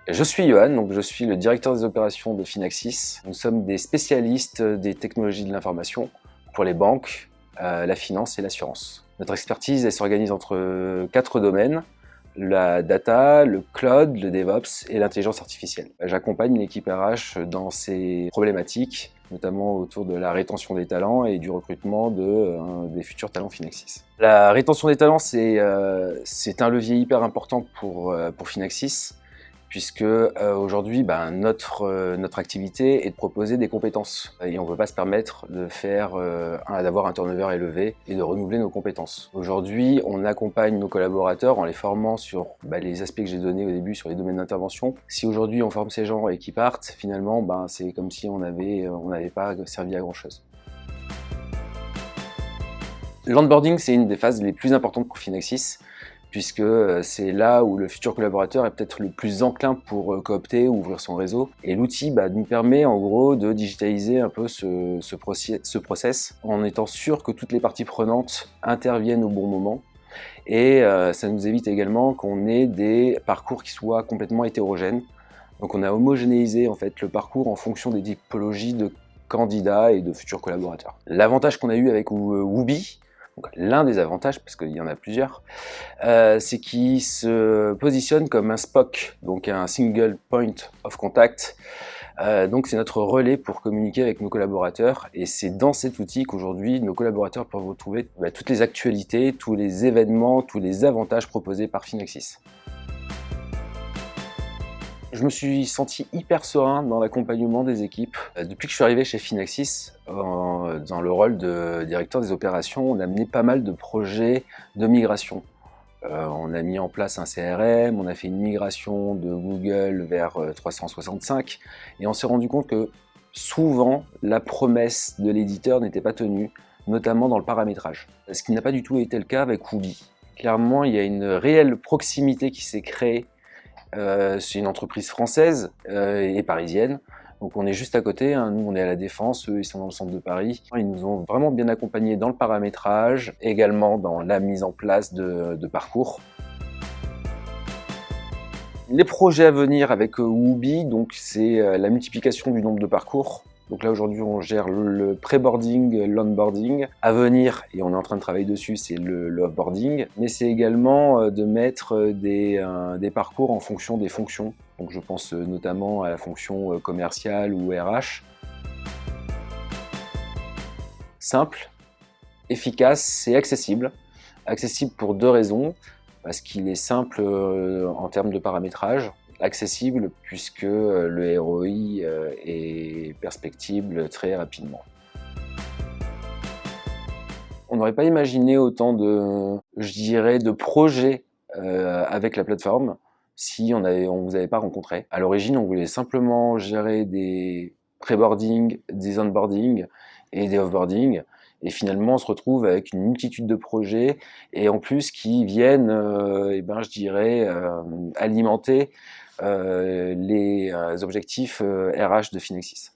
Je suis Johan, donc je suis le directeur des opérations de Finaxis. Nous sommes des spécialistes des technologies de l'information pour les banques, la finance et l'assurance. Notre expertise, elle s'organise entre 4 domaines: la data, le cloud, le DevOps et l'intelligence artificielle. J'accompagne l'équipe RH dans ces problématiques, notamment autour de la rétention des talents et du recrutement des futurs talents Finaxis. La rétention des talents, c'est un levier hyper important pour Finaxis, puisque aujourd'hui, notre activité est de proposer des compétences et on ne peut pas se permettre d'avoir un turnover élevé et de renouveler nos compétences. Aujourd'hui, on accompagne nos collaborateurs en les formant sur les aspects que j'ai donnés au début sur les domaines d'intervention. Si aujourd'hui on forme ces gens et qu'ils partent, finalement, c'est comme si on n'avait pas servi à grand chose. L'onboarding, c'est une des phases les plus importantes pour Finaxis, puisque c'est là où le futur collaborateur est peut-être le plus enclin pour coopter ou ouvrir son réseau. Et l'outil nous permet en gros de digitaliser un peu ce process en étant sûr que toutes les parties prenantes interviennent au bon moment. Et ça nous évite également qu'on ait des parcours qui soient complètement hétérogènes. Donc on a homogénéisé en fait le parcours en fonction des typologies de candidats et de futurs collaborateurs. L'avantage qu'on a eu avec Woobi, l'un des avantages, parce qu'il y en a plusieurs, c'est qu'il se positionne comme un SPOC, donc un Single Point of Contact. Donc c'est notre relais pour communiquer avec nos collaborateurs, et c'est dans cet outil qu'aujourd'hui nos collaborateurs peuvent retrouver toutes les actualités, tous les événements, tous les avantages proposés par Finaxis. Je me suis senti hyper serein dans l'accompagnement des équipes. Depuis que je suis arrivé chez Finaxis, dans le rôle de directeur des opérations, on a mené pas mal de projets de migration. On a mis en place un CRM, on a fait une migration de Google vers 365, et on s'est rendu compte que souvent la promesse de l'éditeur n'était pas tenue, notamment dans le paramétrage. Ce qui n'a pas du tout été le cas avec Woobi. Clairement, il y a une réelle proximité qui s'est créée. C'est une entreprise française et parisienne, donc on est juste à côté, hein. Nous on est à la Défense, eux ils sont dans le centre de Paris. Ils nous ont vraiment bien accompagnés dans le paramétrage, également dans la mise en place de parcours. Les projets à venir avec Woobi, donc c'est la multiplication du nombre de parcours. Donc là aujourd'hui on gère le pré-boarding, l'onboarding. À venir, et on est en train de travailler dessus, c'est le offboarding. Mais c'est également de mettre des parcours en fonction des fonctions. Donc je pense notamment à la fonction commerciale ou RH. Simple, efficace et accessible. Accessible pour deux raisons. Parce qu'il est simple en termes de paramétrage. Accessible puisque le ROI est perspectible très rapidement. On n'aurait pas imaginé autant de projets avec la plateforme si on vous avait pas rencontré. À l'origine, on voulait simplement gérer des pré-boarding, des onboarding et des offboarding. Et finalement, on se retrouve avec une multitude de projets, et en plus qui viennent, je dirais, alimenter les objectifs RH de Finaxis.